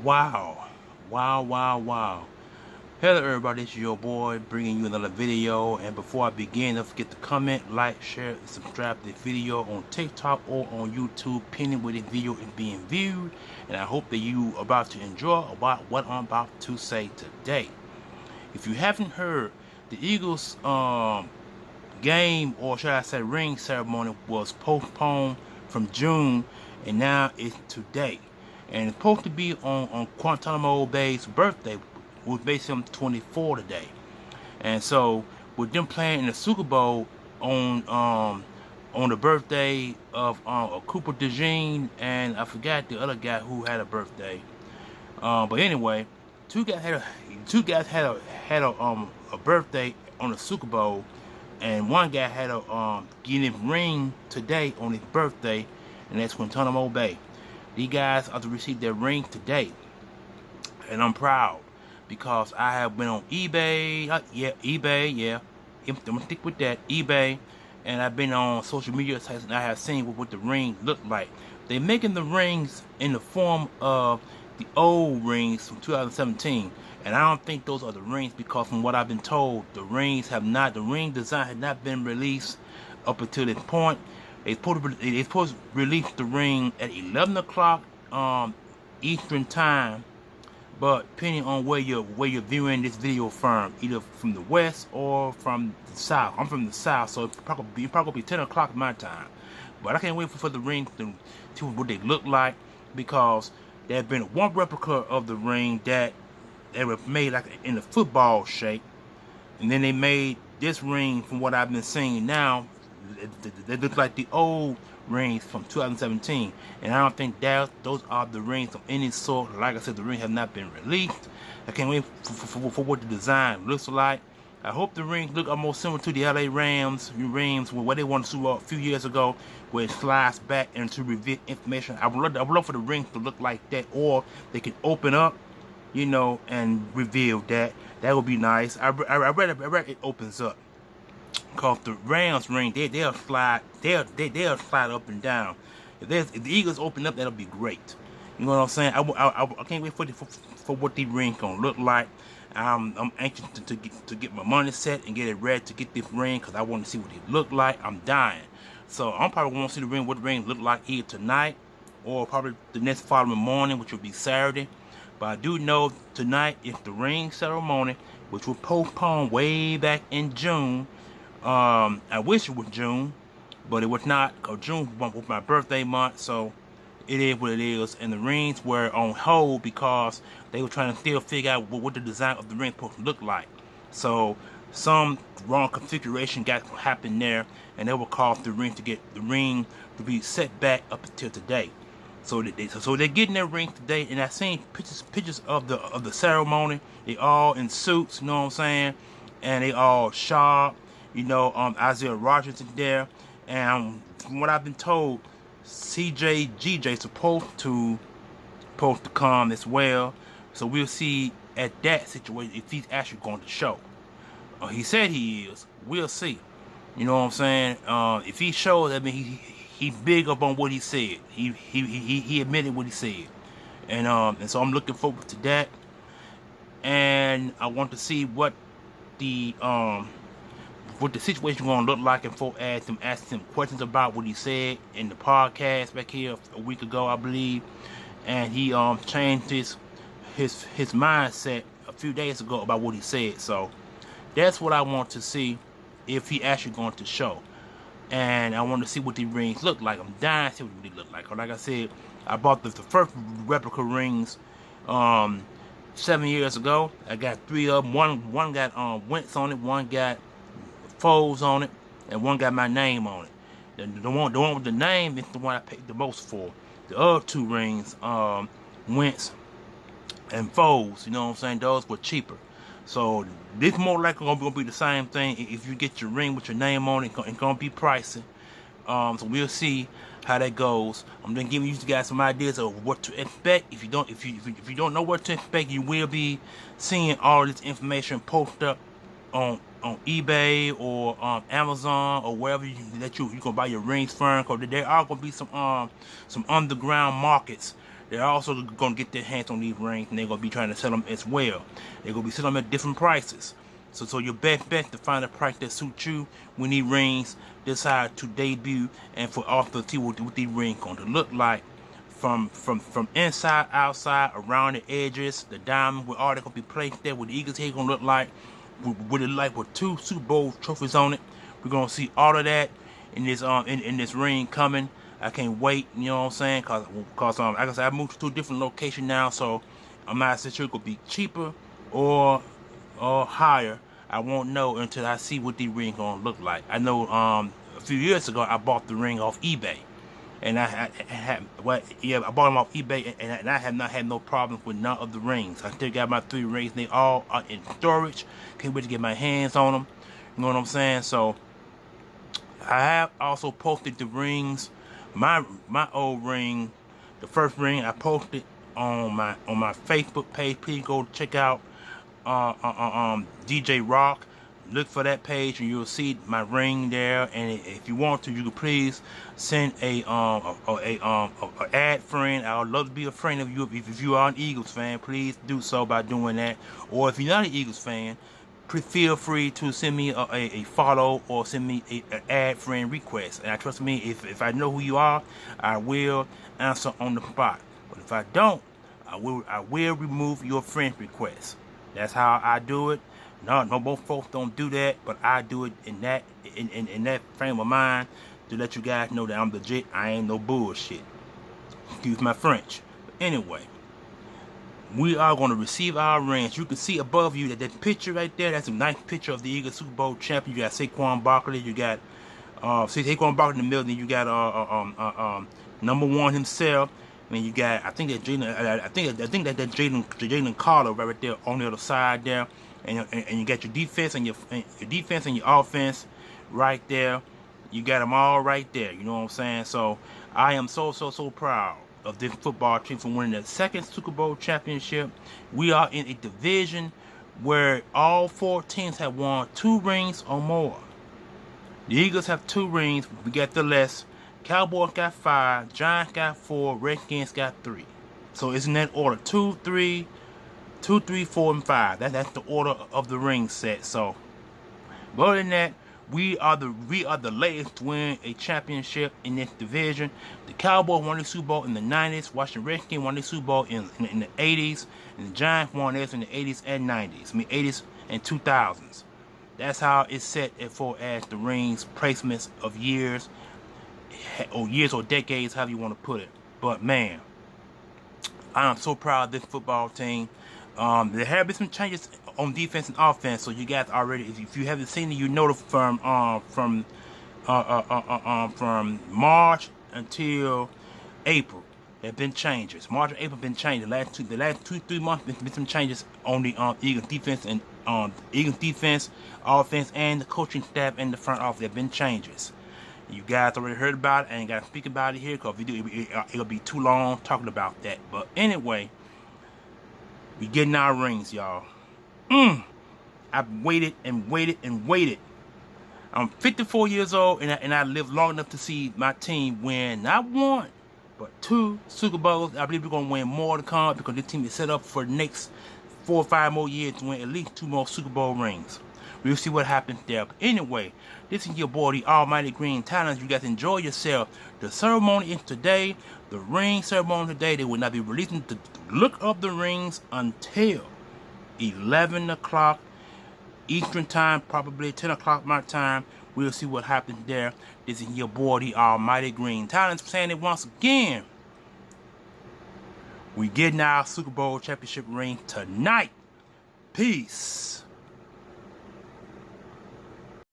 Wow. Wow, wow, wow. Hello everybody, it's your boy bringing you another video. And before I begin, don't forget to comment, like, share, and subscribe to the video on TikTok or on YouTube, pending where the video is being viewed. And I hope that you are about to enjoy about what I'm about to say today. If you haven't heard, the Eagles game, or should I say ring ceremony, was postponed from June, and now it's today. And it's supposed to be on Guantanamo Bay's birthday, was basically 24 today. And so with them playing in the Super Bowl on the birthday of Cooper DeJean, and I forgot the other guy who had a birthday. But anyway, two guys had a birthday on the Super Bowl, and one guy had a getting his ring today on his birthday, and that's Guantanamo Bay. These guys are to receive their ring today, and I'm proud because I have been on eBay, eBay, I'm gonna stick with that, eBay, and I've been on social media sites, and I have seen what the ring look like. They're making the rings in the form of the old rings from 2017, and I don't think those are the rings, because from what I've been told, the ring design had not been released up until this point. They're supposed to release the ring at 11 o'clock Eastern time, but depending on where you're viewing this video from, either from the west or from the south. I'm from the south, so it's probably be 10 o'clock my time. But I can't wait for the ring to see what they look like, because there has been one replica of the ring that they were made like in a football shape, and then they made this ring, from what I've been seeing now, they look like the old rings from 2017, and I don't think those are the rings of any sort. Like I said, the ring has not been released. I can't wait for what the design looks like. I hope the rings look almost similar to the LA Rams rings, where they won the Super Bowl a few years ago, where it slides back and to reveal information. I would love for the rings to look like that, or they can open up, you know, and reveal that. That would be nice. I read it opens up. Cause the Rams ring, they'll slide up and down. If the Eagles open up, that'll be great. You know what I'm saying? I can't wait for what the ring gonna look like. I'm anxious to get my money set and get it ready to get this ring, because I want to see what it look like. I'm dying. So I'm probably want to see what the ring look like either tonight or probably the next following morning, which will be Saturday. But I do know tonight is the ring ceremony, which was postponed way back in June. I wish it was June, but it was not, because June was my birthday month, so it is what it is. And the rings were on hold because they were trying to still figure out what the design of the ring supposed to look like. So some wrong configuration happened there, and they will cause the ring to be set back up until today. So they're getting their ring today, and I seen pictures of the ceremony. They all in suits, you know what I'm saying, and they all sharp. You know, Isaiah Rogers is there, and from what I've been told, GJ supposed to come as well. So we'll see at that situation if he's actually going to show. He said he is. We'll see. You know what I'm saying? If he shows, I mean, he's big up on what he said. He admitted what he said, and so I'm looking forward to that. And I want to see what the situation going to look like, and for asking him questions about what he said in the podcast back here a week ago, I believe. And he changed his mindset a few days ago about what he said. So that's what I want to see, if he actually going to show. And I want to see what the rings look like. I'm dying to see what they look like. Like I said, I bought the first replica rings 7 years ago. I got 3 of them. One got Wentz on it, one got Foles on it, and one got my name on it. The one with the name is the one I paid the most for. The other 2 rings, Wentz and Foles, you know what I'm saying, those were cheaper. So this more likely gonna be the same thing. If you get your ring with your name on it, it's gonna be pricey. So we'll see how that goes. I'm gonna give you guys some ideas of what to expect. If you don't know what to expect, you will be seeing all this information posted up on eBay or Amazon or wherever you can buy your rings from, because there are gonna be some underground markets they're also gonna get their hands on these rings, and they're gonna be trying to sell them as well. They're gonna be selling them at different prices. So your best bet to find a price that suits you when these rings decide to debut, and for also to see what these rings going to look like from inside, outside, around the edges, the diamond, where all they gonna be placed there, what the Eagles head gonna look like, with it like with 2 Super Bowl trophies on it. We're gonna see all of that in this in this ring coming. I can't wait, you know what I'm saying? Cause like I said, I moved to a different location now, so I'm not sure it could be cheaper or higher. I won't know until I see what the ring gonna look like. I know a few years ago I bought the ring off eBay, and I bought them off eBay, and I have not had no problems with none of the rings. I still got my 3 rings. They all are in storage. Can't wait to get my hands on them. You know what I'm saying? So I have also posted the rings, my old ring, the first ring I posted on my Facebook page. Please go check out DJ Rock. Look for that page and you'll see my ring there. And if you want to, you can please send a ad friend. I would love to be a friend of you. If you are an Eagles fan, please do so by doing that. Or if you're not an Eagles fan, feel free to send me a follow or send me an ad friend request. And trust me, if I know who you are, I will answer on the spot. But if I don't, I will remove your friend request. That's how I do it. No, both folks don't do that, but I do it in that frame of mind to let you guys know that I'm legit. I ain't no bullshit. Excuse my French. But anyway, we are going to receive our rings. You can see above you that picture right there. That's a nice picture of the Eagles Super Bowl champion. You got Saquon Barkley. You got Saquon Barkley in the middle. Then you got number 1 himself. I mean, you got, I think that Jalen Carter right there on the other side there, and you got your defense and your offense right there. You got them all right there. You know what I'm saying? So I am so proud of this football team for winning the 2nd Super Bowl championship. We are in a division where all 4 teams have won 2 rings or more. The Eagles have 2 rings. We got the less. Cowboys got 5, Giants got 4, Redskins got 3. So it's in that order: 2, 3, 4, and 5. That's the order of the ring set. So, but other than that, we are the latest to win a championship in this division. The Cowboys won the Super Bowl in the 90s. Washington Redskins won the Super Bowl in the 80s, and the Giants won theirs in the 80s and 90s. I mean 80s and 2000s. That's how it's set as far as the rings placements of years. Or years or decades, however you want to put it. But man, I am so proud of this football team. There have been some changes on defense and offense, so you guys already, if you haven't seen it, you know from March until April, there have been changes. March and April have been changed. The last 2-3 months, there's been some changes on the Eagles defense and Eagles defense, offense, and the coaching staff and the front office. There have been changes. You guys already heard about it. I ain't got to speak about it here because if we do, it'll be too long talking about that. But anyway, we getting our rings, y'all. I've waited and waited and waited. I'm 54 years old, and I lived long enough to see my team win not 1, but 2 Super Bowls. I believe we're going to win more to come because this team is set up for the next 4 or 5 more years to win at least 2 more Super Bowl rings. We'll see what happens there. But anyway, this is your boy, the Almighty Green Talents. You guys enjoy yourself. The ceremony is today. The ring ceremony today. They will not be releasing the look of the rings until 11 o'clock Eastern time, probably 10 o'clock my time. We'll see what happens there. This is your boy, the Almighty Green Talents, saying it once again. We getting our Super Bowl championship ring tonight. Peace.